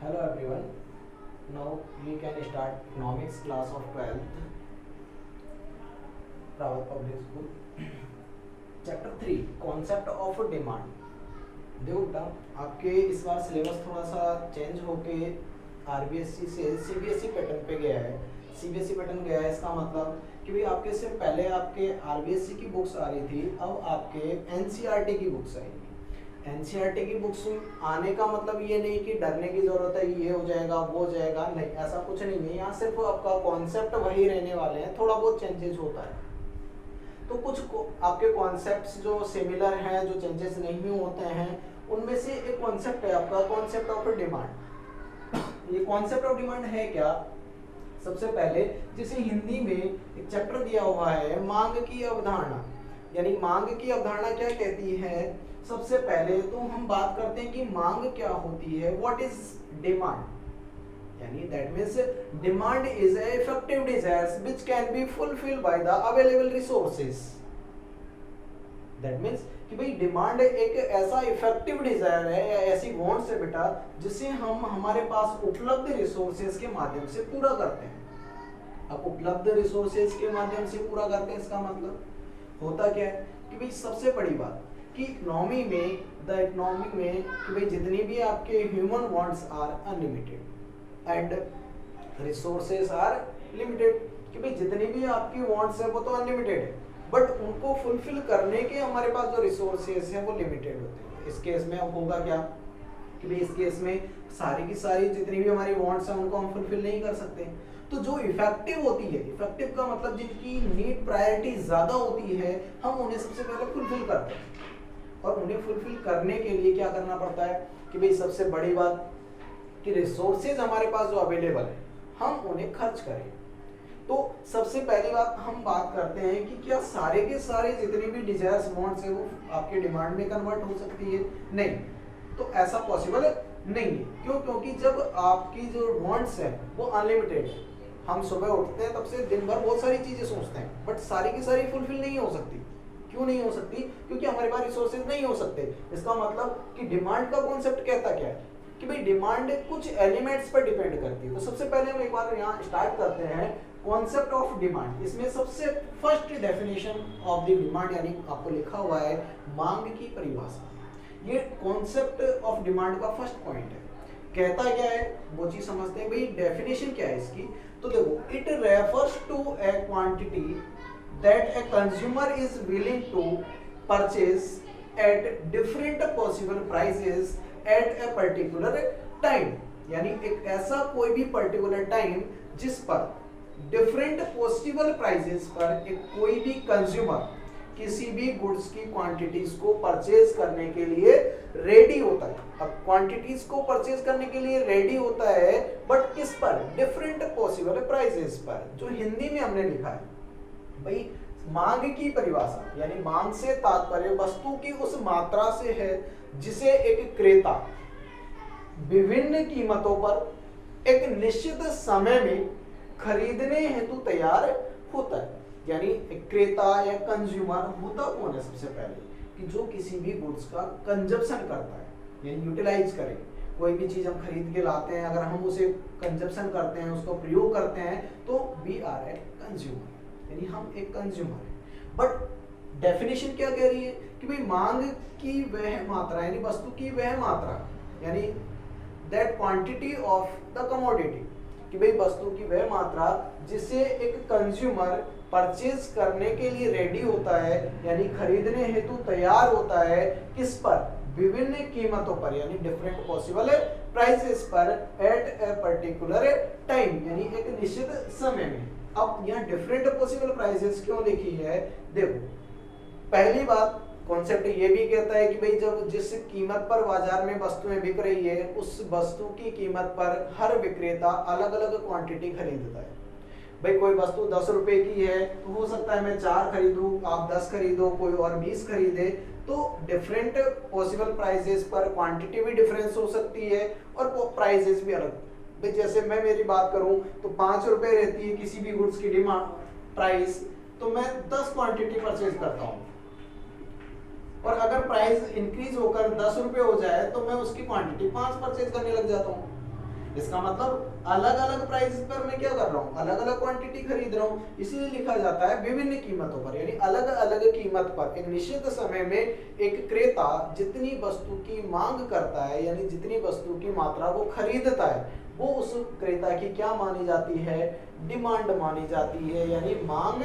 Hello everyone. Now we can start economics class of 12th Pravit Public School. Chapter 3 Concept of Demand. देखो बेटा, आपके इस बार syllabus थोड़ा सा चेंज होके आरबीएससी से सीबीएसई पैटर्न पे गया है. सीबीएसई पैटर्न गया है, इसका मतलब कि भाई आपके से पहले आपके आरबीएससी की बुक्स आ रही थी, अब आपके एनसीईआरटी की बुक्स आएंगी. एनसीईआरटी की बुक्स आने का मतलब ये नहीं कि डरने की जरूरत है, ये हो जाएगा वो हो जाएगा, नहीं, ऐसा कुछ नहीं है. यहाँ सिर्फ आपका कॉन्सेप्ट वही रहने वाले हैं, थोड़ा बहुत चेंजेस होता है. तो कुछ आपके कॉन्सेप्ट्स जो सिमिलर हैं, जो चेंजेस नहीं होते हैं, उनमें से एक कॉन्सेप्ट है आपका कॉन्सेप्ट ऑफ डिमांड. ये कॉन्सेप्ट ऑफ डिमांड है क्या? सबसे पहले जिसे हिंदी में एक चैप्टर दिया हुआ है मांग की अवधारणा. यानी मांग की अवधारणा क्या कहती है? सबसे पहले तो हम बात करते हैं कि मांग क्या होती है. What is demand? यानी that means demand is a effective desires which can be fulfilled by the available resources. That means कि भाई डिमांड एक ऐसा इफेक्टिव डिजायर है या ऐसी वांट्स है बेटा जिसे हम हमारे पास उपलब्ध रिसोर्सेज के माध्यम से पूरा करते हैं. अब उपलब्ध रिसोर्सेज के माध्यम से पूरा करते हैं, इसका मतलब होता क्या है कि भाई सबसे बड़ी बात कि इकोनॉमी में इकोनॉमिक में कि भाई जितनी भी आपके human wants are unlimited and resources are limited. कि भाई जितनी भी आपकी वांट्स है वो तो अनलिमिटेड है, बट उनको फुलफिल करने के हमारे पास जो रिसोर्सेज हैं वो लिमिटेड होते हैं. इस केस में अब होगा क्या कि भाई इस केस में सारी की सारी जितनी भी हमारी वांट्स हैं उनको हम फुलफिल नहीं कर सकते. तो जो इफेक्टिव होती है, इफेक्टिव का मतलब जिनकी नीड प्रायोरिटी ज्यादा होती है, हम उन्हें सबसे पहले फुलफिल करते हैं. और उन्हें फुलफिल करने के लिए क्या करना पड़ता है कि भाई सबसे बड़ी बात कि रिसोर्सेज हमारे पास जो अवेलेबल है हम उन्हें खर्च करें. तो सबसे पहली बात हम बात करते हैं कि क्या सारे के सारे जितने भी डिजायर्स वांट्स है वो आपके डिमांड में कन्वर्ट हो सकती है? नहीं, तो ऐसा पॉसिबल नहीं है. क्यों? क्योंकि जब आपकी जो वांट्स है वो अनलिमिटेड है, हम सुबह उठते हैं तब से दिन भर बहुत सारी चीजें सोचते हैं, बट सारी की सारी फुलफिल नहीं हो सकती. क्यों नहीं हो सकती? क्योंकि हमारे पास रिसोर्सेज नहीं हो सकते. इसका मतलब कि डिमांड का कॉन्सेप्ट कहता क्या है कि भाई डिमांड कुछ एलिमेंट्स पर डिपेंड करती है. तो सबसे पहले हम एक बार यहाँ स्टार्ट करते हैं कॉन्सेप्ट ऑफ डिमांड. इसमें सबसे first definition of the demand यानी आपको लिखा हुआ है मांग की परिभाषा. ये कॉन्सेप्ट ऑफ डिमांड का फर्स्ट पॉइंट है. कहता क्या है वो चीज समझते हैं. भाई डेफिनेशन क्या है इसकी? तो देखो, it refers to a quantity that a consumer is willing to purchase at different possible prices at a particular time. यानी एक ऐसा कोई भी पर्टिकुलर टाइम जिस पर डिफरेंट पॉसिबल प्राइसेस पर एक कोई भी कंज्यूमर किसी भी गुड्स की क्वांटिटीज को परचेज करने के लिए रेडी होता है. अब क्वांटिटीज को परचेज करने के लिए रेडी होता है, बट किस पर? डिफरेंट पॉसिबल प्राइसेस पर, जो हिंदी में हमने लिखा है. भाई मांग की परिभाषा यानी मांग से तात्पर्य वस्तु की उस मात्रा से है जिसे एक क्रेता विभिन्न कीमतों पर एक निश्चित समय में खरीदने हेतु तैयार होता है. यानी एक क्रेता या कंज्यूमर होता कौन है? सबसे पहले कि जो किसी भी गुड्स का कंजप्शन करता है यानी यूटिलाइज करे. कोई भी चीज हम खरीद के लाते हैं, अगर हम उसे कंजप्शन करते हैं, उसको प्रयोग करते हैं, तो वी आर ए कंज्यूमर, यानी हम एक कंज्यूमर हैं. बट डेफिनेशन क्या कह रही है कि भाई मांग की वह मात्रा यानी वस्तु की वह मात्रा यानी that quantity of the commodity, कि भाई वस्तु की वह मात्रा जिसे एक कंज्यूमर परचेज करने के लिए रेडी होता है यानी खरीदने हेतु तैयार होता है. किस पर? विभिन्न कीमतों पर यानी डिफरेंट पॉसिबल प्राइसेस पर एट ए पर्टिकुलर टाइम यानी एक निश्चित समय में. अब यहाँ डिफरेंट पॉसिबल प्राइसेस क्यों लिखी है? देखो, पहली बात कॉन्सेप्ट ये भी कहता है कि भाई जब जिस कीमत पर बाजार में वस्तुएं बिक रही है उस वस्तु की कीमत पर हर विक्रेता अलग अलग क्वांटिटी खरीदता है. भाई कोई वस्तु 10 रुपए की है तो हो सकता है मैं 4 खरीदूं, आप 10 खरीदो, कोई और 20 खरीदे. तो डिफरेंट पॉसिबल प्राइसेस पर क्वांटिटी भी डिफरेंस हो सकती है और प्राइसेस भी अलग. भाई जैसे मैं मेरी बात करूं तो 5 रुपए रहती है किसी भी गुड्स की डिमांड प्राइस, तो मैं 10 क्वांटिटी परचेज करता हूं. और अगर प्राइस इंक्रीज होकर 10 रुपए हो जाए तो मैं उसकी क्वांटिटी 5 परचेज करने लग जाता हूँ. इसका मतलब अलग अलग प्राइस पर मैं क्या कर रहा हूँ, अलग अलग क्वांटिटी खरीद रहा हूँ, इसीलिए लिखा जाता है विभिन्न कीमतों पर, यानी अलग अलग कीमत पर एक निश्चित समय में एक क्रेता जितनी वस्तु की मांग करता है, यानी जितनी वस्तु की मात्रा वो खरीदता है, वो उस क्रेता की क्या मानी जाती है, डिमांड मानी जाती है, यानी मांग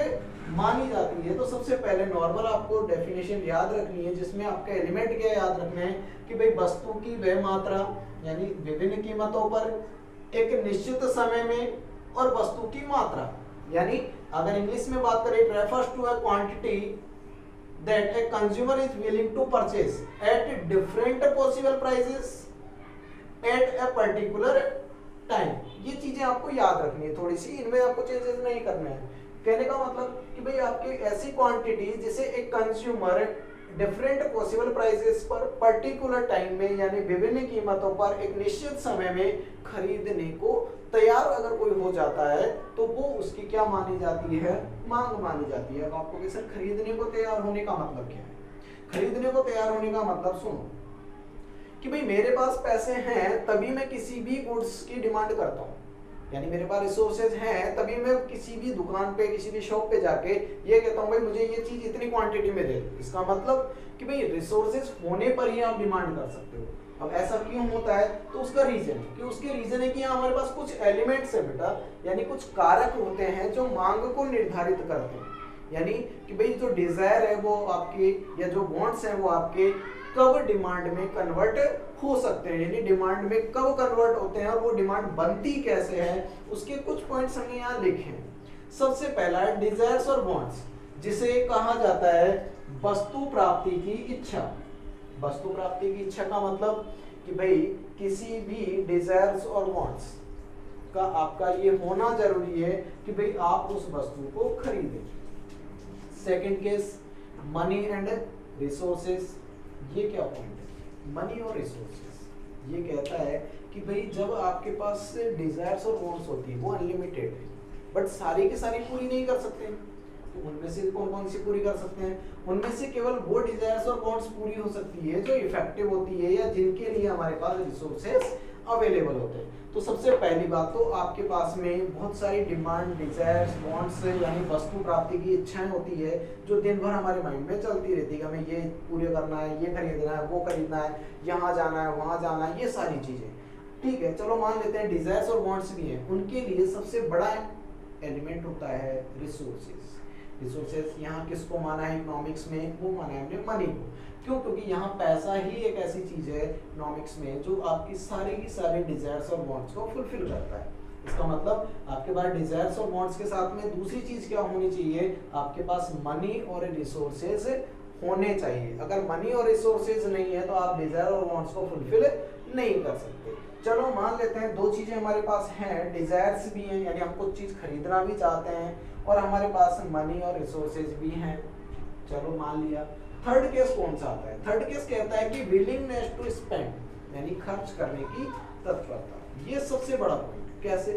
मानी जाती है। तो सबसे पहले नॉर्मल आपको डेफिनेशन याद रखनी है, जिसमें आपका एलिमेंट क्या याद रखना है कि भाई वस्तु की वह मात्रा, यानी विभिन्न कीमतों पर एक निश्चित समय में, और वस्तु की मात्रा, यानी अगर इंग्लिश में बात करें, it refers to a quantity that a consumer is willing to purchase at different possible prices at a particular time. ये चीजें आपको याद रखनी है थोड़ी सी, इनमें आपको चेंजेस नहीं करने हैं। कहने का मतलब कि भाई आपकी ऐसी क्वांटिटी जिसे एक कंज्यूमर डिफरेंट पॉसिबल प्राइसेस पर पर्टिकुलर टाइम में, यानी विभिन्न कीमतों पर एक निश्चित समय में खरीदने को तैयार अगर कोई हो जाता है, तो वो उसकी क्या मानी जाती है, मांग मानी जाती है। अब आपको कि सर खरीदने को तैयार होने का मतलब क्या है? खरीदने को तैयार होने का मतलब सुनो कि भाई मेरे पास पैसे हैं तभी मैं किसी भी गुड्स की डिमांड करता हूँ, यानी मेरे पास रिसोर्सेज हैं तभी मैं किसी भी दुकान पे, किसी भी शॉप पे जाके ये कहता हूँ भाई मुझे ये चीज इतनी क्वांटिटी में दे दो। इसका मतलब कि भाई रिसोर्सेज होने पर ही आप डिमांड कर सकते हो। अब ऐसा क्यों होता है? तो उसका रीजन कि उसके रीजन है कि हमारे पास कुछ एलिमेंट्स है बेटा, यानी कुछ कारक होते हैं जो मांग को निर्धारित करते हैं, यानी कि भाई जो डिजायर है वो आपके, या जो वांट्स हैं वो आपके कब डिमांड में कन्वर्ट हो सकते हैं, यानी डिमांड में कब कन्वर्ट होते हैं और वो डिमांड बनती कैसे है, उसके कुछ पॉइंट्स हमने यहाँ लिखे हैं। सबसे पहला है डिजायर्स और वांट्स, जिसे कहा जाता है वस्तु प्राप्ति की इच्छा। वस्तु प्राप्ति की इच्छा का मतलब कि भाई किसी भी डिजायर्स और वांट्स का आपका ये होना जरूरी है कि भाई आप उस वस्तु को खरीदें। Second case money and resources. ये क्या पॉइंट है? मनी और रिसोर्सेस ये कहता है कि भाई जब आपके पास डिजायर्स और वांट्स होती है वो अनलिमिटेड है, बट सारी की सारी पूरी नहीं कर सकते, तो उनमें से कौन कौन सी पूरी कर सकते हैं? उनमें से केवल वो डिजायर्स और वांट्स पूरी हो सकती है जो इफेक्टिव होती है, या जिनके लिए हमारे पास रिसोर्सेस अवेलेबल होते हैं। तो सबसे पहली बात तो आपके पास में बहुत सारी डिमांड, डिजायर्स, वांट्स, यानी वस्तु प्राप्ति की इच्छाएं होती है जो दिन भर हमारे माइंड में चलती रहती है। हमें ये पूरे करना है, ये खरीदना है, वो खरीदना है, यहाँ जाना है, वहाँ जाना है, ये सारी चीजें। ठीक है, चलो मान लेते हैं डिजायर्स और वांट्स भी हैं, उनके लिए सबसे बड़ा एलिमेंट होता है रिसोर्सेज। रिसोर्सेज यहाँ किसको माना है इकोनॉमिक्स में? वो माना है हमने मनी को। क्यों? क्योंकि यहाँ पैसा ही एक ऐसी चीज है इकोनॉमिक्स में जो आपकी सारी की सारी डिजायर्स और वांट्स को फुलफिल करता है। इसका मतलब आपके पास डिजायर्स और वांट्स के साथ में दूसरी चीज क्या होनी चाहिए? आपके पास मनी और रिसोर्सेज होने चाहिए। अगर मनी और रिसोर्सेज नहीं है तो आप डिजायर और वांट्स को फुलफिल नहीं कर सकते। चलो मान लेते हैं दो चीजें हमारे पास हैं, डिजायर्स भी हैं, यानी हम कुछ चीज खरीदना भी चाहते हैं, और हमारे पास मनी और रिसोर्सेज भी हैं। चलो मान लिया। थर्ड केस कौन सा आता है? थर्ड केस कहता है कि विलिंगनेस टू स्पेंड, यानी खर्च करने की तत्परता। ये सबसे बड़ा पॉइंट। कैसे?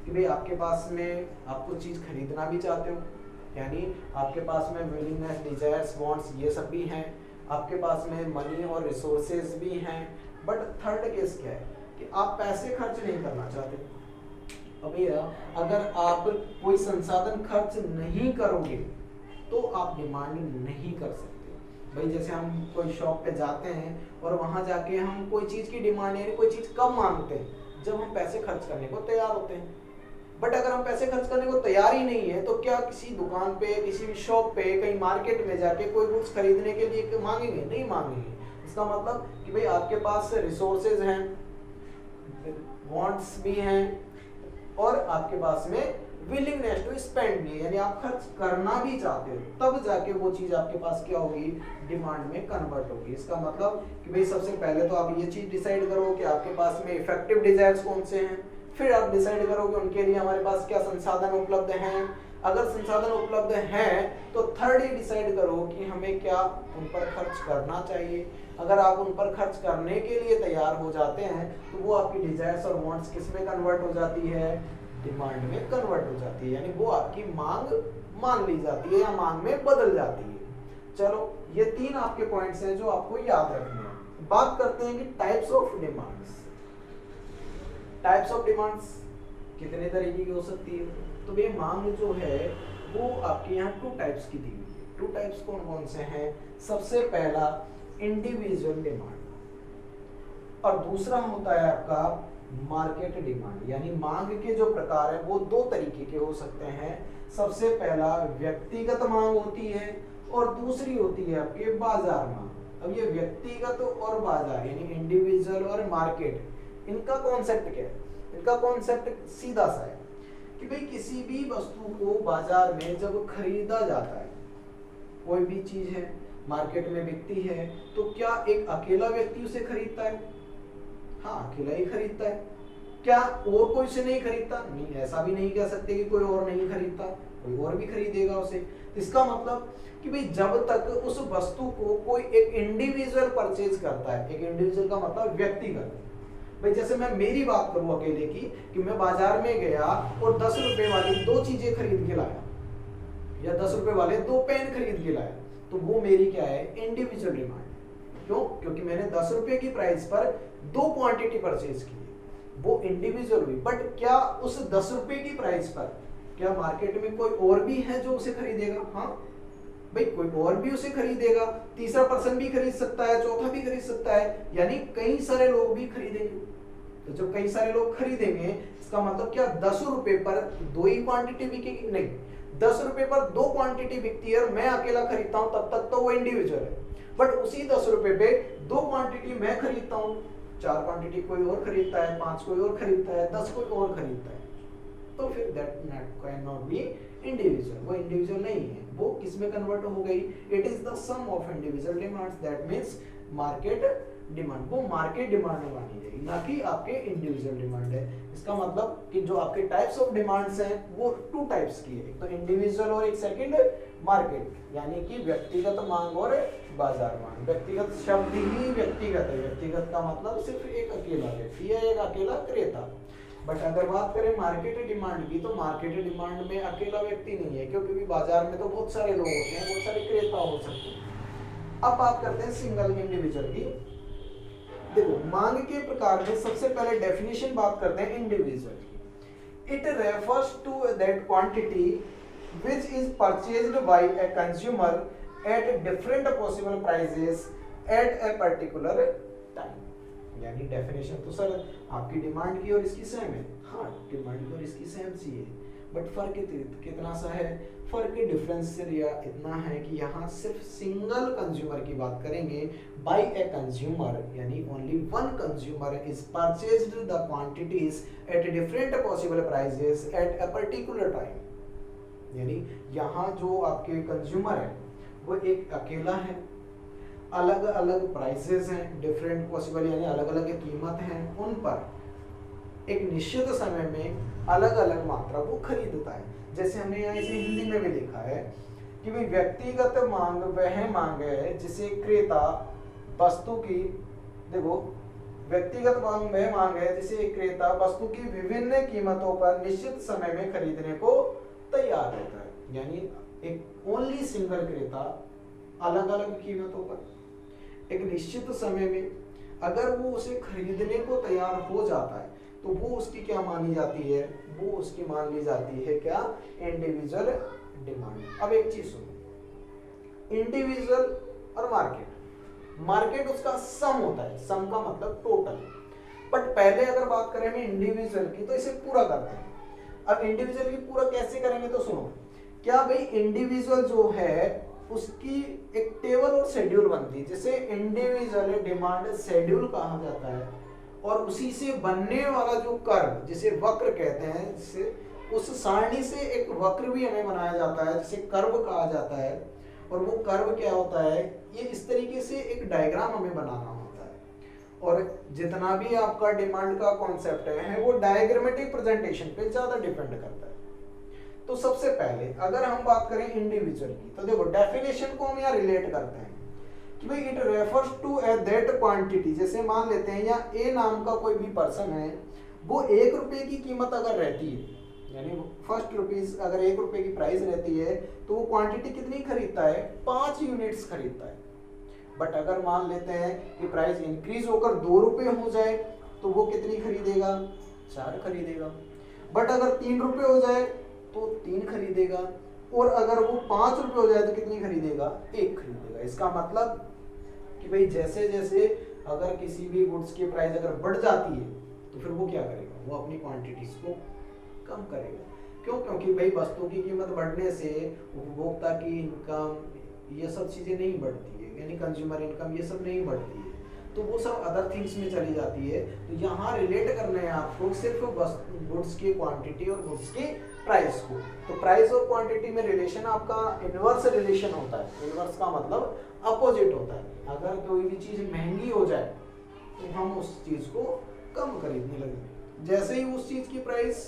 कि भाई आपके पास में आप कुछ चीज खरीदना भी चाहते हो, यानी आपके पास में विलिंगनेस, डिजायर्स, वांट्स ये सब भी हैं, आपके पास में मनी और रिसोर्सेज भी हैं, बट थर्ड केस क्या है कि आप पैसे खर्च नहीं करना चाहते। अब भैया अगर आप कोई संसाधन खर्च नहीं करोगे तो आप डिमांड नहीं कर सकते। भाई जैसे हम कोई शॉप पे जाते हैं और वहां जाके हम कोई चीज की डिमांड, यानी कोई चीज कब मांगते हैं? जब हम पैसे खर्च करने को तैयार होते हैं। बट अगर हम पैसे खर्च करने को तैयार ही नहीं है तो क्या किसी दुकान पे, किसी भी शॉप पे, कहीं मार्केट में जाके कोई गुड्स खरीदने के लिए मांगेंगे? नहीं मांगेंगे। इसका मतलब कि भाई आपके पास रिसोर्सेज हैं, वांट्स भी हैं, और आपके पास में विलिंगनेस टू स्पेंड भी है, यानी आप खर्च करना भी चाहते हो, तब जाके वो चीज आपके पास क्या होगी? डिमांड में कन्वर्ट होगी। इसका मतलब कि भाई सबसे पहले तो आप ये चीज डिसाइड करो कि आपके पास में इफेक्टिव डिजायर्स कौन से हैं, फिर आप डिसाइड करो कि उनके लिए हमारे पास क्या संसाधन उपलब्ध हैं। अगर संसाधन उपलब्ध हैं तो थर्ड ये डिसाइड करो कि हमें क्या उन पर खर्च करना चाहिए। अगर आप उन पर खर्च करने के लिए तैयार हो जाते हैं तो वो आपकी डिजायर्स और वांट्स किस में कन्वर्ट हो जाती है? डिमांड में कन्वर्ट हो जाती है, यानी वो आपकी मांग मान ली जाती है या मांग में बदल जाती है। चलो ये तीन आपके पॉइंट्स हैं जो आपको याद रखने हैं। बात करते हैं कि types of demands. Types of demands कितने तरीके की हो सकती है? तो भैया मांग जो है वो आपके यहाँ टू टाइप्स की दी हुई है। टू टाइप्स कौन कौन से हैं? सबसे पहला इंडिविजुअल डिमांड और दूसरा होता है आपका मार्केट डिमांड। यानी मांग के जो प्रकार है वो दो तरीके के हो सकते हैं। सबसे पहला व्यक्तिगत मांग होती है और दूसरी होती है आपके बाजार मांग। अब ये व्यक्तिगत और बाजार यानी इंडिविजुअल और मार्केट, इनका कॉन्सेप्ट क्या है? इनका कॉन्सेप्ट सीधा सा है कि भाई किसी भी वस्तु को बाजार में जब खरीदा जाता है, कोई भी चीज है मार्केट में बिकती है, तो क्या एक अकेला व्यक्ति उसे खरीदता है? हाँ, अकेला ही खरीदता है। क्या और कोई उसे नहीं खरीदता? नहीं, ऐसा भी नहीं कह सकते कि कोई और नहीं खरीदता, कोई और भी खरीदेगा उसे। तो इसका मतलब कि भाई जब तक उस वस्तु को कोई एक इंडिविजुअल परचेज करता है, एक इंडिविजुअल का मतलब व्यक्तिगत। भाई जैसे मैं मेरी बात करूं अकेले की, कि मैं बाजार में गया और 10 रुपए वाली दो चीजें खरीद के लाया या 10 रुपए वाले दो पेन खरीद के लाया, तो वो मेरी क्या है? Individual demand. क्यों? क्योंकि मैंने 10 रुपए की प्राइस पर दो क्वांटिटी परचेज की, वो इंडिविजुअल हुई। बट क्या उस 10 रुपए की प्राइस पर क्या मार्केट में कोई और भी है जो उसे खरीदेगा? हाँ भाई, कोई और भी उसे खरीदेगा, तीसरा पर्सन भी खरीद सकता है, चौथा भी खरीद सकता है, यानी कई सारे लोग भी खरीदेंगे। तो जब कई सारे लोग खरीदेंगे, इसका मतलब क्या 10 रुपए पर दो ही क्वांटिटी बिकेगी? नहीं, 10 रुपए पर दो क्वांटिटी बिकती है और मैं अकेला खरीदता हूं, तब तक तो वो इंडिविजुअल है। बट उसी 10 रुपए पे दो क्वांटिटी मैं खरीदता हूं, 4 क्वांटिटी कोई और खरीदता है, 5 कोई और खरीदता है, 10 कोई और खरीदता है, तो फिर that can not be individual. वो इंडिविजुअल नहीं है, वो किस में कन्वर्ट हो गई? It is the sum of individual demands, that means market demand. वो मार्केट डिमांड में मानी जाएगी, ना कि आपके इंडिविजुअल डिमांड है। इसका मतलब कि जो आपके टाइप्स ऑफ डिमांड्स हैं वो टू टाइप्स की है, एक तो इंडिविजुअल और एक सेकंड मार्केट, यानी कि व्यक्तिगत मांग और बाजार मांग। व्यक्तिगत शब्द ही व्यक्तिगत है, व्यक्तिगत का मतलब सिर्फ एक अकेला व्यक्ति है, एक अकेला क्रेता। बट अगर बात करें मार्केट डिमांड की, तो मार्केट डिमांड में अकेला व्यक्ति नहीं है, क्योंकि बाजार में तो बहुत सारे लोग होते हैं, बहुत सारे क्रेता हो सकते हैं। अब बात करते हैं सिंगल इंडिविजुअल की। देखो, मांग के प्रकार में सबसे पहले डेफिनेशन बात करते हैं individual. It refers to that quantity which is purchased by a consumer at different possible prices at a particular time। यानी डेफिनेशन तो सर आपकी डिमांड की और इसकी सेम है। हाँ, डिमांड की और इसकी सेम सी है, बट फर्क कितना सा है? फर्क डिफरेंस इतना है कि यहाँ सिर्फ सिंगल कंज्यूमर की बात करेंगे। बाय ए कंज्यूमर यानी only one consumer is purchased the quantities eight different possible prices at a particular time. यानी यहाँ जो आपके कंज्यूमर है वो एक अकेला है, अलग अलग प्राइसेस हैं, डिफरेंट पॉसिबल यानी अलग अलग कीमत हैं, उन पर एक निश्चित समय में अलग अलग मात्रा को खरीदता है। जैसे हमने यहाँ इसे हिंदी में भी लिखा है कि भाई व्यक्तिगत मांग वह मांग है जिसे क्रेता वस्तु की, देखो, व्यक्तिगत मांग वह मांग है जिसे क्रेता वस्तु की विभिन्न कीमतों पर निश्चित समय में खरीदने को तैयार रहता है। यानी एक ओनली सिंगल क्रेता अलग अलग कीमतों पर एक निश्चित समय में अगर वो उसे खरीदने को तैयार हो जाता है, तो वो उसकी क्या मानी जाती है? वो उसकी मान ली जाती है क्या? Individual demand. अब एक चीज सुनो, इंडिविजुअल और मार्केट, मार्केट उसका सम होता है, सम का मतलब टोटल। बट पहले अगर बात करें हम इंडिविजुअल की, तो इसे पूरा करते हैं। अब इंडिविजुअल की पूरा कैसे करेंगे? तो सुनो, क्या भाई इंडिविजुअल जो है उसकी एक टेबल और शेड्यूल बनती है, जिसे इंडिविजुअल डिमांड शेड्यूल कहा जाता है, और उसी से बनने वाला जो कर्व, जिसे वक्र कहते हैं, जिसे उस सारणी से एक वक्र भी हमें बनाया जाता है जिसे कर्व कहा जाता है। और वो कर्व क्या होता है? ये इस तरीके से एक डायग्राम हमें बनाना होता है, और जितना भी आपका डिमांड का कॉन्सेप्ट है वो डायग्रामेटिक प्रेजेंटेशन पे ज्यादा डिपेंड करता है। तो सबसे पहले अगर हम बात करें इंडिविजुअल की, तो देखो डेफिनेशन को हम यहाँ रिलेट करते हैं कि भाई it refers to a that quantity. जैसे मान लेते हैं यहाँ ए नाम का कोई भी पर्सन है, वो 1 रुपए की कीमत अगर रहती है, यानी फर्स्ट रुपीज अगर 1 रुपए की प्राइस रहती है, तो वो क्वांटिटी कितनी खरीदता है? 5 यूनिट्स खरीदता है। बट अगर मान लेते हैं कि प्राइस इंक्रीज होकर 2 रुपए हो जाए, तो वो कितनी खरीदेगा? 4 खरीदेगा। बट अगर 3 रुपए हो जाए तो 3 खरीदेगा, और अगर वो 5 रुपए हो जाए तो कितनी खरीदेगा? 1 खरीदेगा। इसका मतलब कि भाई जैसे जैसे अगर किसी भी गुड्स की प्राइस अगर बढ़ जाती है तो फिर वो क्या करेगा? वो अपनी क्वांटिटीज को कम करेगा। क्यों? क्योंकि भाई वस्तुओं की कीमत बढ़ने से उपभोक्ता की इनकम ये सब चीजें नहीं बढ़ती है, यानी कंज्यूमर इनकम ये सब नहीं बढ़ती है, तो वो सब अदर थिंग्स में चली जाती है। तो यहाँ रिलेट करना है आपको सिर्फ गुड्स की क्वांटिटी और गुड्स की प्राइस को। तो प्राइस और क्वांटिटी में रिलेशन आपका इनवर्स रिलेशन होता है। इनवर्स का मतलब अपोजिट होता है। अगर कोई भी चीज महंगी हो जाए तो हम उस चीज को कम खरीदने लगते, जैसे ही उस चीज की प्राइस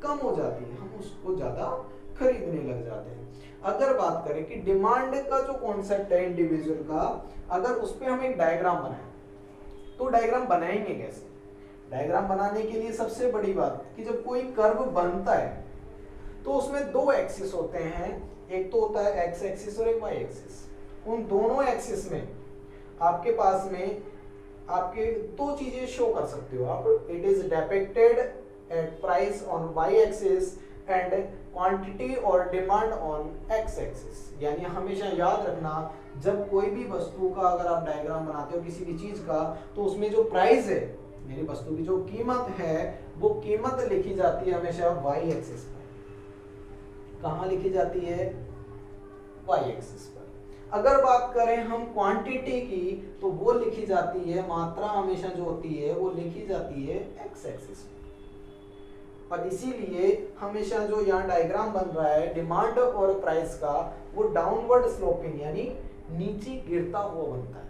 कम हो जाती है हम उसको ज्यादा खरीदने लग जाते हैं। अगर बात करें कि डिमांड का जो कॉन्सेप्ट है इंडिविजुअल का, अगर उस पर हम एक डायग्राम बनाएं तो डायग्राम बनाएंगे कैसे? डायग्राम बनाने के लिए सबसे बड़ी बात कि जब कोई कर्व बनता है तो उसमें 2 एक्सिस होते हैं, एक तो होता है एक्स एक्सिस और एक वाई एक्सिस। उन दोनों एक्सिस में आपके पास में आपके 2 चीजें शो कर सकते हो आप। It is depicted at price on Y axis and quantity और डिमांड ऑन एक्स एक्सिस। यानी हमेशा याद रखना, जब कोई भी वस्तु का अगर आप डायग्राम बनाते हो किसी भी चीज का, तो उसमें जो प्राइस है यानी वस्तु की जो कीमत है वो कीमत लिखी जाती है हमेशा वाई एक्सिस पर। कहाँ लिखी जाती है? वाई एक्सिस पर। अगर बात करें हम क्वांटिटी की तो वो लिखी जाती है, मात्रा हमेशा जो होती है वो लिखी जाती है एक्स एक्सिस पर। और इसीलिए हमेशा जो यहाँ डायग्राम बन रहा है डिमांड और प्राइस का, वो डाउनवर्ड स्लोपिंग यानी नीचे गिरता हुआ बनता है।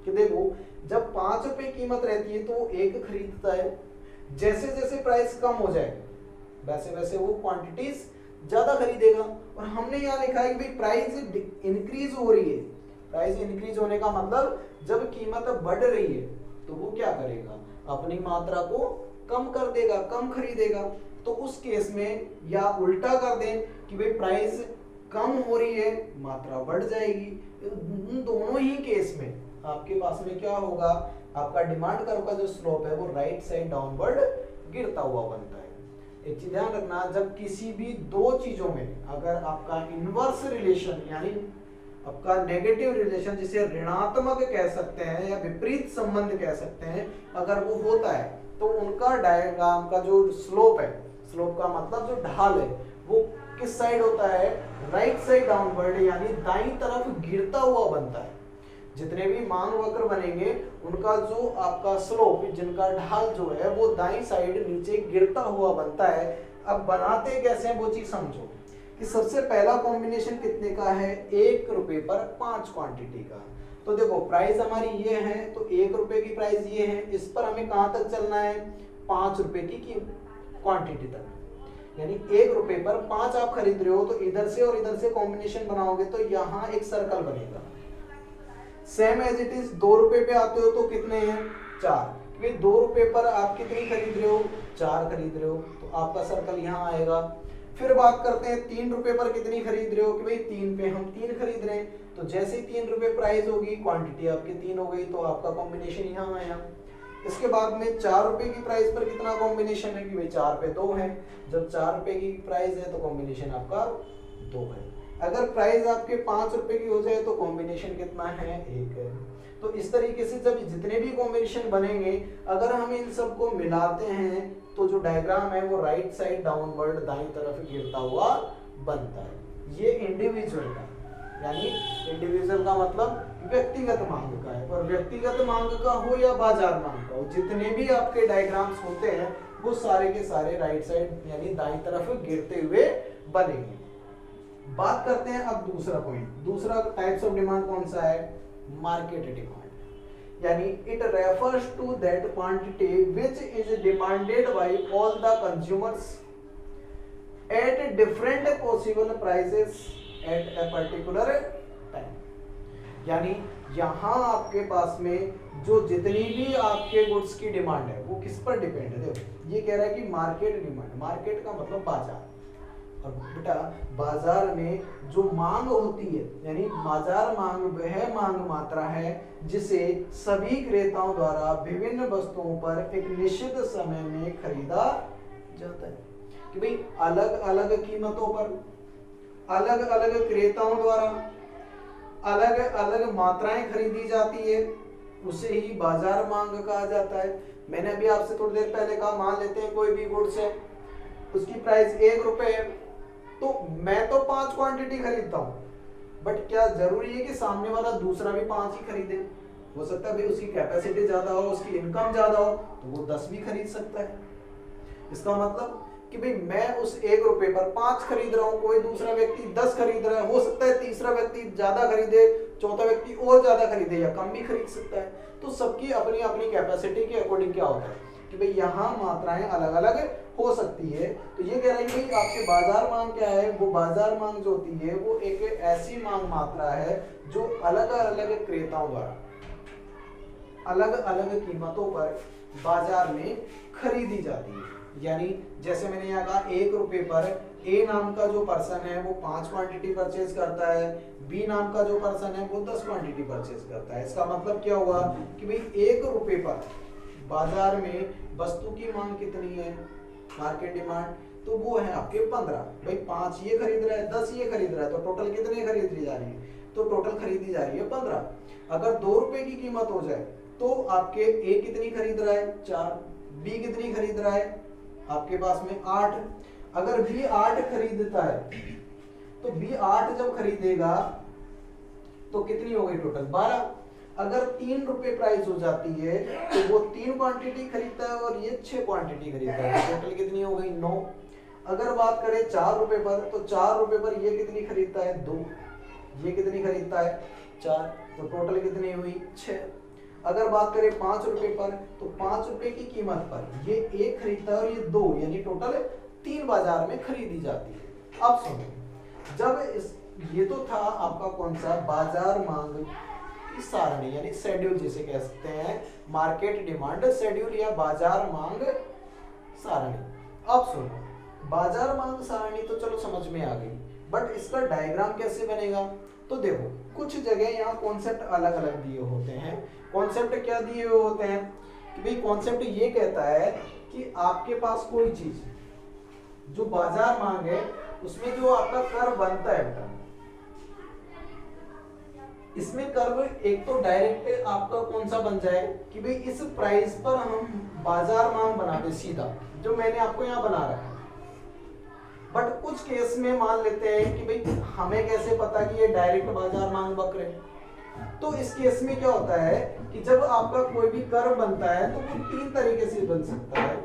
कि देखो जब 5 रुपए कीमत रहती है तो वो 1 खरीदता है, जैसे जैसे प्राइस कम हो जाए वैसे वैसे वो क्वांटिटीज ज्यादा खरीदेगा। और हमने यहाँ लिखा है कि भाई प्राइस इंक्रीज हो रही है। प्राइस इंक्रीज होने का मतलब जब कीमत बढ़ रही है तो वो क्या करेगा? अपनी मात्रा को कम कर देगा, कम खरीदेगा। तो उस केस में या उल्टा कर दें कि भाई प्राइस कम हो रही है, मात्रा बढ़ जाएगी। उन दोनों ही केस में आपके पास में क्या होगा? आपका डिमांड कर्व का जो स्लोप है वो राइट साइड डाउनवर्ड गिरता हुआ बनता है। एक चीज ध्यान रखना, जब किसी भी 2 चीजों में अगर आपका इनवर्स रिलेशन यानी आपका नेगेटिव रिलेशन, जिसे ऋणात्मक कह सकते हैं या विपरीत संबंध कह सकते हैं, अगर वो होता है तो उनका डायग्राम का जो स्लोप है, स्लोप का मतलब जो ढाल है, वो किस साइड होता है? राइट साइड डाउनवर्ड यानी दाईं तरफ गिरता हुआ बनता है। जितने भी मांग वक्र बनेंगे उनका जो आपका स्लोप, जिनका ढाल जो है वो दाईं साइड नीचे गिरता हुआ बनता है। अब बनाते कैसे हैं वो चीज समझो कि सबसे पहला कॉम्बिनेशन कितने का है? 1 रुपए पर 5 क्वांटिटी का। तो देखो प्राइस हमारी ये है, तो 1 रुपए की प्राइस ये है, इस पर हमें कहाँ तक चलना है? 5 रुपए की क्वांटिटी तक। यानी 1 रुपए पर 5 आप खरीद रहे हो, तो इधर से और इधर से कॉम्बिनेशन बनाओगे तो यहाँ एक सर्कल बनेगा। सेम एज इट इज 2 रुपए पे आते हो तो कितने हैं? 4। 2 रुपए पर आप कितनी खरीद रहे हो? 4 खरीद रहे हो, तो आपका सर्कल यहाँ आएगा। फिर बात करते हैं 3 रुपए पर कितनी खरीद रहे हो? कि भाई 3 पे हम 3 खरीद रहे हैं, तो जैसे ही 3 रुपए प्राइस होगी क्वांटिटी आपकी 3 हो गई, तो आपका कॉम्बिनेशन यहाँ आया। इसके बाद में 4 रुपए की प्राइस पर कितना कॉम्बिनेशन है? कि भाई 4 पे 2 है। जब 4 रुपए की प्राइस है तो कॉम्बिनेशन आपका 2 है। अगर प्राइस आपके 5 रुपए की हो जाए तो कॉम्बिनेशन कितना है? 1 है। तो इस तरीके से जब जितने भी कॉम्बिनेशन बनेंगे, अगर हम इन सबको मिलाते हैं तो जो डायग्राम है वो राइट साइड डाउनवर्ड दाईं तरफ गिरता हुआ बनता है। ये इंडिविजुअल का, यानी इंडिविजुअल का मतलब व्यक्तिगत मांग का है। और व्यक्तिगत मांग का हो या बाजार मांग का हो, जितने भी आपके डायग्राम्स होते हैं वो सारे के सारे राइट साइड यानी दाईं तरफ गिरते हुए बनेंगे। बात करते हैं अब दूसरा पॉइंट। दूसरा टाइप्स ऑफ डिमांड कौन सा है? मार्केट डिमांड, यानी it refers to that quantity which is demanded by all the consumers at different possible prices at a particular time. यानी यहाँ आपके पास में जो जितनी भी आपके गुड्स की डिमांड है वो किस पर डिपेंड है? देखो ये कह रहा है कि मार्केट डिमांड, मार्केट का मतलब बाजार। और बेटा बाजार में जो मांग होती है, यानी बाजार मांग वह मांग मात्रा है जिसे सभी क्रेताओं द्वारा विभिन्न वस्तुओं पर एक निश्चित समय में खरीदा जाता है। कि भाई अलग अलग कीमतों पर अलग अलग क्रेताओं द्वारा अलग अलग मात्राएं खरीदी जाती है, उसे ही बाजार मांग कहा जाता है। मैंने अभी आपसे थोड़ी देर पहले कहा, मान लेते हैं कोई भी गुड्स है, उसकी प्राइस 1 रुपए है, तो मैं तो 5 क्वांटिटी खरीदता हूँ, बट क्या जरूरी है कि सामने वाला दूसरा भी 5 ही खरीदे? हो सकता है भाई उसकी कैपेसिटी ज्यादा हो, उसकी इनकम ज्यादा हो, तो वो 10 भी खरीद सकता है। इसका मतलब कि भाई मैं उस 1 रुपए पर 5 खरीद रहा हूँ, कोई दूसरा व्यक्ति 10 खरीद रहा है, हो सकता है तीसरा व्यक्ति ज्यादा खरीदे, चौथा व्यक्ति और ज्यादा खरीदे या कम भी खरीद सकता है। तो सबकी अपनी अपनी कैपेसिटी के अकॉर्डिंग क्या होता है कि भाई यहाँ मात्राएं अलग अलग हो सकती है। तो ये कह रहा है कि आपके बाजार मांग क्या है, वो बाजार मांग जो होती है वो एक ऐसी मांग मात्रा है जो अलग अलग क्रेताओं द्वारा अलग अलग कीमतों पर बाजार में खरीदी जाती है। यानी जैसे मैंने यहाँ कहा 1 रुपए पर ए नाम का जो पर्सन है वो 5 क्वांटिटी परचेज करता है, बी नाम का जो पर्सन है वो 10 क्वांटिटी परचेज करता है। इसका मतलब क्या हुआ कि भाई 1 रुपए पर बाजार में वस्तु की मांग कितनी है, मार्केट डिमांड, तो वो है आपके 15। भाई 5 ये खरीद रहा है, 10 ये खरीद रहा है, तो टोटल कितने खरीदी जा रही है? तो टोटल खरीदी जा रही है 15। अगर 2 रुपए की कीमत हो जाए तो आपके ए कितनी खरीद रहा है? 4। बी कितनी खरीद रहा है? आपके पास में 8। अगर बी 8 खरीदता है तो बी 8 जब खरीदेगा तो कितनी हो गई टोटल? 12। अगर 3 रुपए प्राइस हो जाती है तो वो 3 क्वांटिटी खरीदता है और ये 6 क्वांटिटी खरीदता है, टोटल कितनी हो गई? 9। अगर बात करें 4 रुपए पर, तो 4 रुपए पर ये कितनी खरीदता है? 2। ये कितनी खरीदता है? 4। तो टोटल कितनी हुई? 6। अगर बात करें 5 रुपए पर, तो 5 रुपए की कीमत पर ये 1 खरीदता है और ये 2, यानी टोटल 3 बाजार में खरीदी जाती है। अब सुनो, जब ये तो था आपका कौन सा? बाजार मांग की सारणी, यानी शेड्यूल जिसे कह सकते हैं, मार्केट डिमांड शेड्यूल या बाजार मांग सारणी। अब सुनो, बाजार मांग सारणी तो चलो समझ में आ गई, बट इसका डायग्राम कैसे बनेगा? तो देखो कुछ जगह यहाँ कॉन्सेप्ट अलग अलग दिए होते हैं। कॉन्सेप्ट क्या दिए हुए होते हैं कि भाई कॉन्सेप्ट ये कहता है कि आपके पास कोई चीज जो बाजार मांग है उसमें जो आपका कर्व बनता है बेटा, इसमें कर्व एक तो डायरेक्ट आपका कौन सा बन जाए कि भाई इस प्राइस पर हम बाजार मांग बना दे सीधा, जो मैंने आपको यहाँ बना रखा है। बट कुछ केस में मान लेते हैं कि भाई हमें कैसे पता कि ये डायरेक्ट बाजार मांग वक्र है, तो इस केस में क्या होता है कि जब आपका कोई भी कर्व बनता है तो वो 3 तरीके से बन सकता है।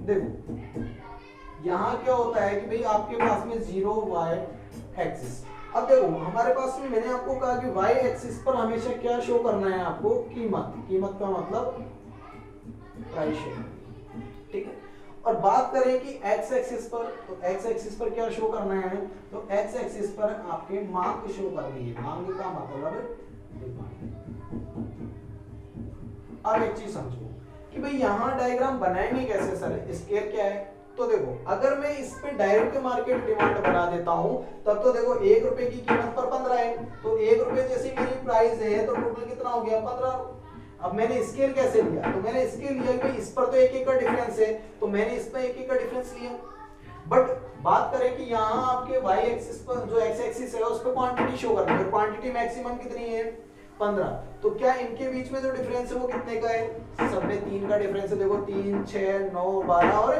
देखो यहाँ क्या होता है कि भाई आपके पास में 0 y एक्सिस। अब देखो हमारे पास में मैंने आपको कहा कि y एक्सिस पर हमेशा क्या शो करना है आपको? कीमत। कीमत का मतलब प्राइस शो, ठीक है। और बात करें कि x एक्सिस पर, तो x एक्सिस पर क्या शो करना है? तो x एक्सिस पर आपके मांग शो करनी है। मांग का मतलब डिमांड। अब एक चीज समझो कि भाई यहाँ डायग्राम बनाएंगे कैसे सर? स्केल क्या है? तो देखो अगर मैं इस पे डायरेक्ट मार्केट डिमांड बना देता हूं तब तो देखो 1 रुपए की कीमत पर 15 है, तो 1 रुपए जैसी मेरी प्राइस है तो टोटल कितना हो गया? 15। अब मैंने स्केल कैसे लिया? तो मैंने स्केल लिया कि इस पर तो 1 का डिफरेंस है, तो मैंने इस पर 1 का डिफरेंस लिया। बट बात करें कि यहाँ आपके y एक्सिस पर जो x एक्सिस है उस पर क्वांटिटी शो करनी है, क्वांटिटी मैक्सिमम कितनी है? 15। तो क्या इनके बीच में जो डिफरेंस है वो कितने का है? सब में 3 का डिफरेंस है। देखो 3, 6, 9, 12 और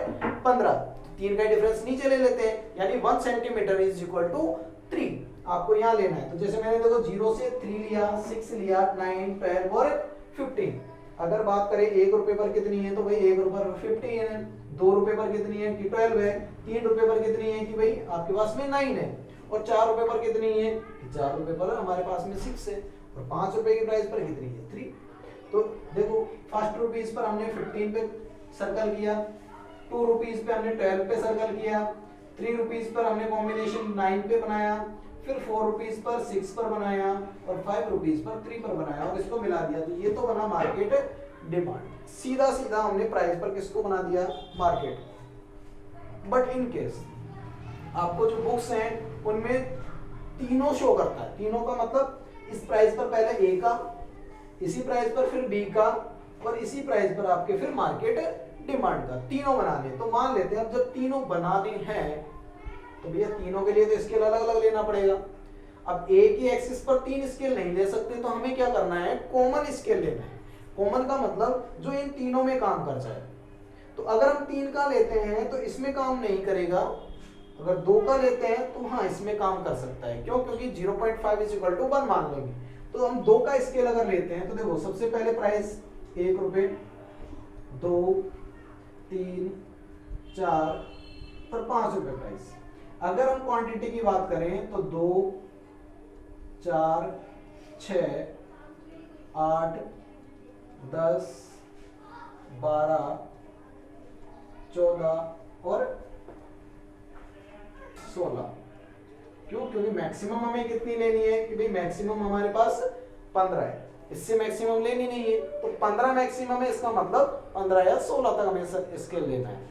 15, 3 का डिफरेंस नीचे ले लेते हैं, यानी 1 सेंटीमीटर इज इक्वल टू 3 आपको यहाँ लेना है। तो जैसे मैंने देखो 0 से 3 लिया, 6 लिया, 9, 12 और 15। अगर बात करें 1 रुपए पर कितनी है? तो भाई 1 रुपए पर 15 है। 2 रुपए पर कितनी है? कि 12 है। 3 रुपए पर कितनी है? कि भाई आपके पास में 9 है। और 4 रुपए पर कितनी है? 4 रुपए पर हमारे पास में 6 है। और 5 रुपए की प्राइस पर कितनी है? 3। तो देखो फर्स्ट रुपीज पर हमने 15 पे सर्कल किया, 2 रुपीज पे हमने 12 पे सर्कल किया, 3 रुपीज पर हमने कॉम्बिनेशन 9 पे बनाया, फिर 4 रुपीज पर 6 पर बनाया और 5 रुपीज पर 3 पर बनाया और इसको मिला दिया। तो ये तो बना मार्केट डिमांड। सीधा सीधा हमने प्राइस पर किसको बना दिया? मार्केट। बट इन केस आपको जो बुक्स हैं उनमें तीनों शो करता है। तीनों का मतलब इस प्राइस पर पहले ए का, इसी प्राइस पर फिर बी का, और इसी प्राइस पर आपके फिर मार्केट डिमांड का, तीनों बनाने। तो मान लेते हैं अब जब तीनों बनाने हैं तो भैया तीनों के लिए तो स्केल अलग अलग लेना पड़ेगा। अब ए की एक्सिस पर 3 स्केल नहीं ले सकते, तो हमें क्या करना है, कॉमन स्केल लेना है। कॉमन का मतलब जो इन तीनों में काम कर जाए। तो अगर हम 3 का लेते हैं तो इसमें काम नहीं करेगा, अगर 2 का लेते हैं तो हाँ इसमें काम कर सकता है। क्यों? क्योंकि 0.5 = 1 मान लेंगे। तो हम 2 का स्केल अगर लेते हैं तो देखो सबसे पहले प्राइस 1 रुपए, 2, 3, 4 और 5 रुपए प्राइस। अगर हम क्वांटिटी की बात करें तो 2, 4, 6, 8, 10, 12, 14 और 16। क्यों? क्योंकि मैक्सिमम हमें कितनी लेनी है कि भाई मैक्सिमम हमारे पास 15 है, इससे मैक्सिमम लेनी नहीं है। तो 15 मैक्सिमम है, इसका मतलब 15 या 16 तक हमें स्केल लेना है।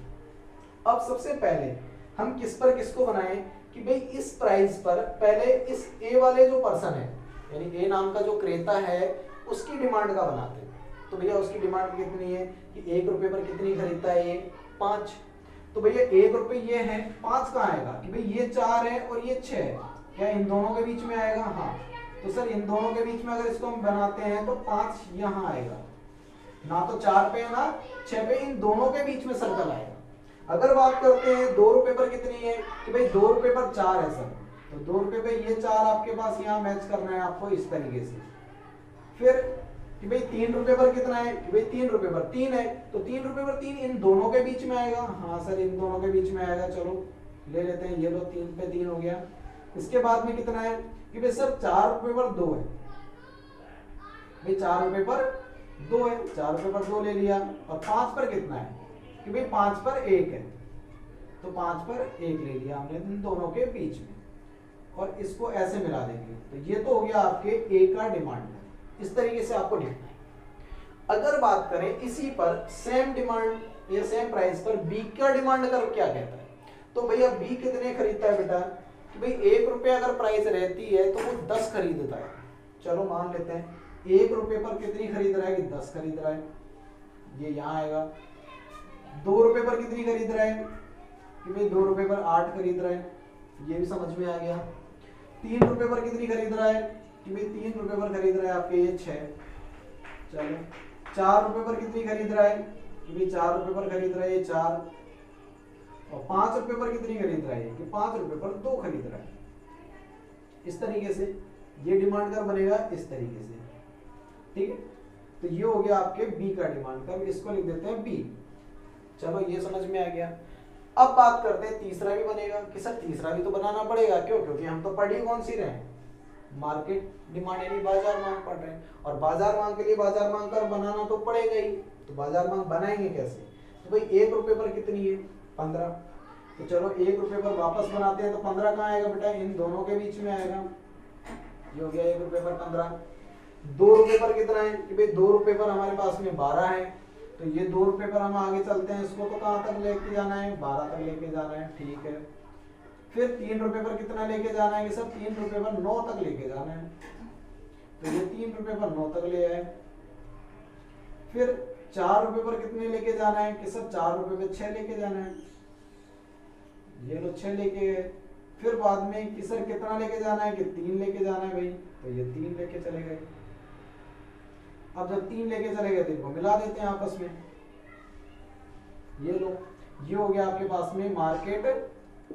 अब सबसे पहले हम किस पर किसको बनाएं कि भाई इस प्राइस पर पहले इस ए वाले जो पर्सन है, यानी ए नाम का जो क्रेता है, उसकी डिमांड का बनाते हैं। तो भैया उसकी डिमांड कितनी है कि 1 रुपए पर कितनी खरीदता है ये, 5। तो भैया 1 रुपए ये है, 5 कहाँ आएगा कि भाई ये 4 है और ये 6 है, क्या इन दोनों के बीच में आएगा? हाँ। तो सर इन दोनों के बीच में अगर इसको हम बनाते हैं तो 5 यहाँ आएगा, ना तो 4 पे ना 6 पे, इन दोनों के बीच में सर्कल आएगा। अगर बात करते हैं 2 रुपए पर कितनी है कि भाई 2 रुपए पर 4 है सर, तो 2 रुपए पे ये 4 आपके पास यहाँ मैच करना है आपको इस तरीके से। फिर कि भाई 3 रुपए पर कितना है कि भाई 3 रुपए पर 3 है, तो 3 रुपए पर 3 इन दोनों के बीच में आएगा। हाँ सर इन दोनों के बीच में आएगा, चलो ले लेते हैं, ये लो 3 पे 3 हो गया। इसके बाद में कितना है कि भाई सर 4 रुपए पर 2 है, भाई 4 रुपए पर 2 है, 4 रुपए पर 2 ले लिया। और 5 पर कितना है कि भाई 5 पर 1 है, तो 5 पर 1 ले लिया हमने इन दोनों के बीच में, और इसको ऐसे मिला देंगे। तो ये तो हो गया आपके ए का डिमांड। इस तरीके से आपको लिखना है। अगर बात करें इसी पर सेम डिमांड या सेम प्राइस पर बी का डिमांड कर क्या कहता है, तो भैया बी कितने खरीदता है बेटा कि भाई 1 रुपए अगर प्राइस रहती है तो वो 10 खरीदता है। चलो मान लेते हैं 1 रुपए पर कितनी खरीद रहा है कि 10 खरीद रहा है, ये यहाँ आएगा। 2 रुपए पर कितनी खरीद रहा है कि भाई 2 रुपए पर 8 खरीद रहा है, ये भी समझ में आ गया। 3 रुपए पर कितनी खरीद रहा है कि भाई 3 रुपए पर खरीद रहा है आपके ये 6। चलो 4 रुपए पर कितनी खरीद रहा है कि भाई 4 रुपए पर खरीद रहा है ये 4। और 5 रुपए पर कितनी खरीद रहा है कि 5 रुपए पर 2 खरीद रहा है। इस तरीके से ये डिमांड कर बनेगा, इस तरीके से, ठीक है। तो ये हो गया आपके बी का डिमांड कर, इसको लिख देते हैं बी। चलो ये समझ में आ गया। अब बात करते हैं तीसरा भी बनेगा कि सर तीसरा भी तो बनाना पड़ेगा। क्यों? क्योंकि हम तो पढ़ ही कौन सी रहे हैं, मार्केट डिमांड यानी बाजार मांग पढ़ रहे हैं, और बाजार मांग के लिए बाजार मांग कर बनाना तो पड़ेगा ही। तो बाजार मांग बनाएंगे कैसे, तो भाई 1 रुपए पर कितनी है 15। तो चलो 1 रुपए पर वापस बनाते हैं, तो 15 कहाँ आएगा बेटा, इन दोनों के बीच में आएगा। ये हो गया 1 रुपए पर 15। 2 रुपए पर कितना है कि भाई 2 रुपए पर हमारे पास में 12 है, तो ये 2 रुपए पर हम आगे चलते हैं, इसको तो कहाँ तक लेके जाना है, 12 तक लेके जाना है, ठीक है। फिर 3 रुपए पर कितना लेके जाना है कि सब 3 रुपए पर 9 तक लेके जाना है, तो ये 3 रुपए पर 9 तक ले आए। फिर 4 रुपए पर कितने लेके जाना है कि सब 4 रुपए पर 6 लेके जाना है, ये लो 6 लेके गए। फिर बाद में कि सर कितना लेके जाना है कि 3 लेके जाना है भाई, तो ये 3 लेके चले गए। अब जब 3 लेके चले गए तो इनको मिला देते हैं आपस में, ये लो, ये हो गया आपके पास में मार्केट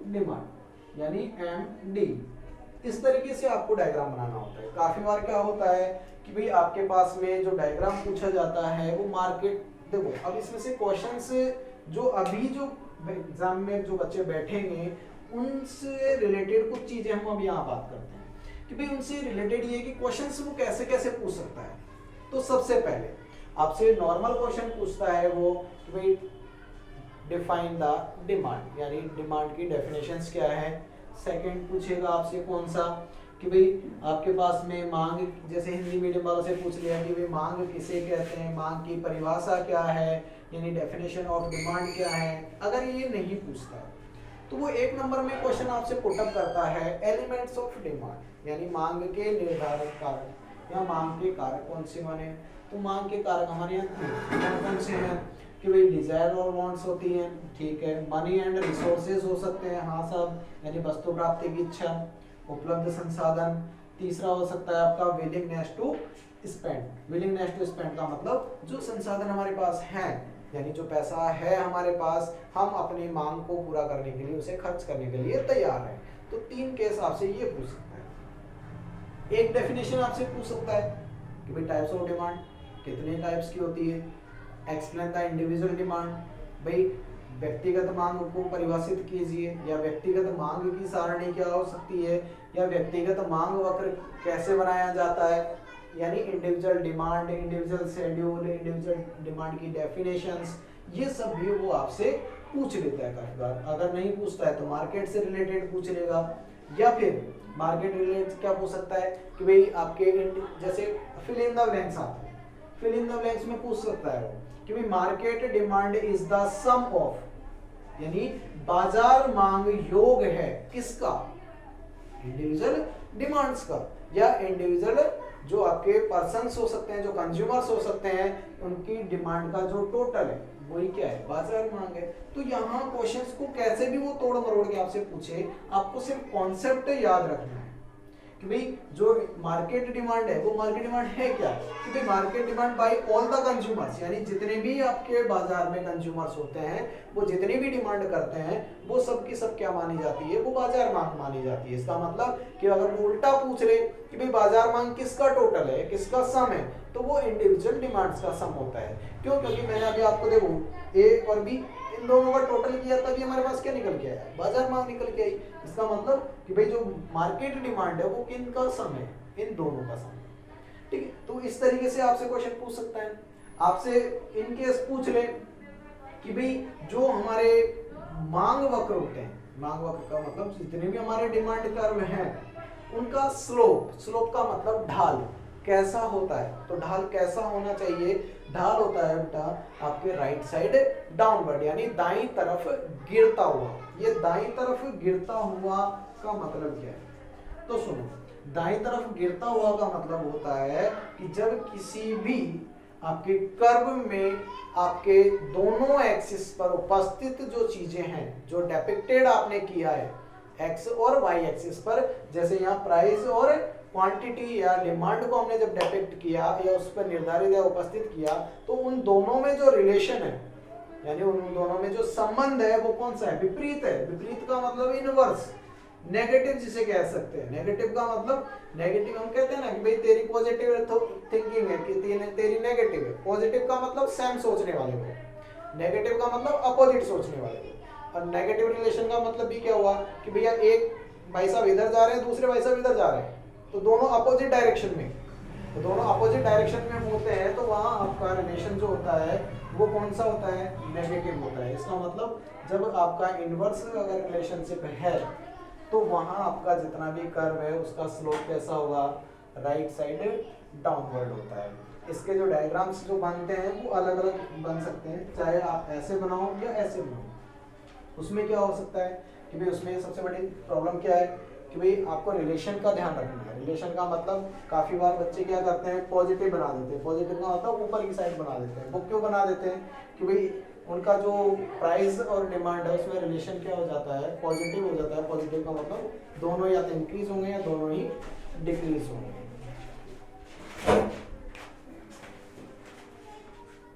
डिमांड यानी MD। इस तरीके से आपको डायग्राम बनाना होता है। काफी बार क्या होता है कि भाई आपके पास में जो डायग्राम पूछा जाता है वो मार्केट, देखो अब इसमें से क्वेश्चंस जो अभी जो एग्जाम में जो बच्चे बैठेंगे उनसे रिलेटेड कुछ चीजें हम अब यहाँ बात करते हैं कि भाई उनसे रिलेटेड ये कि क्वेश्चंस वो कैसे कैसे पूछ सकता है। तो सबसे पहले आपसे नॉर्मल क्वेश्चन पूछता है वो कि भाई डिफाइन द डिमांड यानी डिमांड की डेफिनेशंस क्या है। सेकंड पूछेगा आपसे कौन सा कि भाई आपके पास में मांग, जैसे हिंदी मीडियम वालों से पूछ लिया कि भाई मांग किसे कहते हैं, मांग की परिभाषा क्या है यानी डेफिनेशन ऑफ डिमांड क्या है। अगर ये नहीं पूछता तो वो 1 नंबर में क्वेश्चन आपसे पुटअप करता है एलिमेंट्स ऑफ डिमांड, यानी मांग के निर्धारक कारक या मांग के कारक कौन से बने। तो मांग के कारक हमारे यहाँ कौन से हैं कि भाई डिजायर और वांट्स होती हैं, ठीक है। मनी एंड रिसोर्सेज हो सकते हैं, हाँ सब, यानी वस्तु प्राप्ति की इच्छा, उपलब्ध संसाधन। तीसरा हो सकता है आपका willingness to spend. Willingness to spend का मतलब जो संसाधन हमारे पास हैं, यानी जो पैसा है हमारे पास, हम अपनी मांग को पूरा करने के लिए उसे खर्च करने के लिए तैयार हैं। तो 3 केस आपसे ये पूछ सकता है। एक डेफिनेशन आपसे पूछ सकता है कि भाई टाइप्स ऑफ डिमांड कितने टाइप्स की होती है। एक्सप्लेन द इंडिविजुअल डिमांड, भाई व्यक्तिगत मांग को परिभाषित कीजिए, या व्यक्तिगत मांग की सारणी क्या हो सकती है, या व्यक्तिगत मांग वक्र कैसे बनाया जाता है, यानी individual demand, individual schedule, individual demand की डेफिनेशंस, ये सब भी वो आपसे पूछ लेता है काफी बार। अगर नहीं पूछता है तो मार्केट से रिलेटेड पूछ लेगा, या फिर मार्केट रिलेटेड क्या पूछ सकता है कि भाई आपके जैसे फिल इन द ब्लैंक्स आते हैं, फिल इन द ब्लैंक्स में पूछ सकता है कि भाई market demand is the sum of, यानी बाजार मांग योग है किसका, इंडिविजुअल डिमांड्स का, या इंडिविजुअल जो आपके पर्सन्स हो सकते हैं, जो कंज्यूमर्स हो सकते हैं, उनकी डिमांड का जो टोटल है वही क्या है, बाजार मांग है। तो यहाँ क्वेश्चंस को कैसे भी वो तोड़ मरोड़ के आपसे पूछे, आपको सिर्फ कॉन्सेप्ट याद रखना है कि भाई जो मार्केट डिमांड है वो मार्केट डिमांड है क्या, कि भाई market demand by all the consumers, यानी जितने भी आपके बाजार में कंज्यूमर्स होते हैं, वो जितनी भी डिमांड करते हैं, वो सब की सब क्या मानी जाती है, वो बाजार मांग मानी जाती है। इसका मतलब कि अगर वो उल्टा पूछ ले कि भाई बाजार मांग किसका टोटल है, किसका सम है, तो वो इंडिविजुअल डिमांड्स का सम होता है। क्यों? क्योंकि मैंने अभी आपको देखो ए और बी इन दोनों का टोटल किया, तभी हमारे पास क्या निकल के आया, बाजार मांग निकल के आई। इसका मतलब कि भाई जो मार्केट डिमांड है वो किन का सम है, इन दोनों का सम, ठीक है। तो इस तरीके से आपसे क्वेश्चन पूछ सकता है। आपसे इन केस पूछ ले कि भाई जो हमारे मांग वक्र होते हैं, मांग वक्र का मतलब जितने भी हमारे डिमांड कर्व हैं उनका स्लोप, स्लोप का मतलब ढाल कैसा होता है। तो ढाल कैसा होना चाहिए, ढाल होता है बेटा आपके राइट साइड डाउनवर्ड, यानी दाईं तरफ गिरता हुआ। ये दाईं तरफ गिरता हुआ का मतलब क्या है, तो सुनो, दाईं तरफ गिरता हुआ का मतलब होता है कि जब किसी भी आपके कर्व में आपके दोनों एक्सिस पर उपस्थित जो चीजें हैं, जो डिपिक्टेड आपने किया है एक्स और वाई एक्सिस पर, जैसे यहाँ प्राइस और क्वांटिटी या डिमांड को हमने जब डिपिक्ट किया या उस पर निर्धारित या उपस्थित किया, तो उन दोनों में जो रिलेशन है, यानी उन दोनों में जो संबंध है वो कौन सा है, विपरीत है। विपरीत का मतलब इनवर्स, नेगेटिव जिसे कह सकते हैं। नेगेटिव का मतलब, नेगेटिव हम कहते हैं ना कि भाई तेरी पॉजिटिव थिंकिंग है कि तेरी नेगेटिव है। पॉजिटिव का मतलब सेम सोचने वाले को, नेगेटिव का मतलब अपोजिट सोचने वाले को। और नेगेटिव रिलेशन का मतलब भी क्या हुआ कि भैया एक भाई साहब इधर जा रहे हैं, दूसरे भाई साहब इधर जा रहे हैं, तो दोनों अपोजिट डायरेक्शन में, तो दोनों अपोजिट डायरेक्शन में होते हैं, तो वहाँ आपका रिलेशन जो होता है वो कौन सा होता है, नेगेटिव होता है। इसका मतलब जब आपका इनवर्स अगर रिलेशनशिप है तो वहाँ आपका जितना भी कर्व है उसका स्लोप कैसा होगा, राइट साइड डाउनवर्ड होता है। इसके जो डायग्राम्स जो बनते हैं वो अलग अलग बन सकते हैं, चाहे आप ऐसे बनाओ या ऐसे बनाओ। उसमें क्या हो सकता है कि भाई उसमें सबसे बड़ी प्रॉब्लम क्या है कि भाई आपको रिलेशन का ध्यान रखना है। रिलेशन का मतलब काफी बार बच्चे क्या करते हैं, पॉजिटिव बना देते हैं। पॉजिटिव का मतलब ऊपर की साइड बना देते हैं। वो क्यों बना देते हैं कि भाई उनका जो प्राइस और डिमांड है उसमें रिलेशन क्या हो जाता है, पॉजिटिव हो जाता है। पॉजिटिव का मतलब दोनों या तो इंक्रीज होंगे या दोनों ही डिक्रीज होंगे।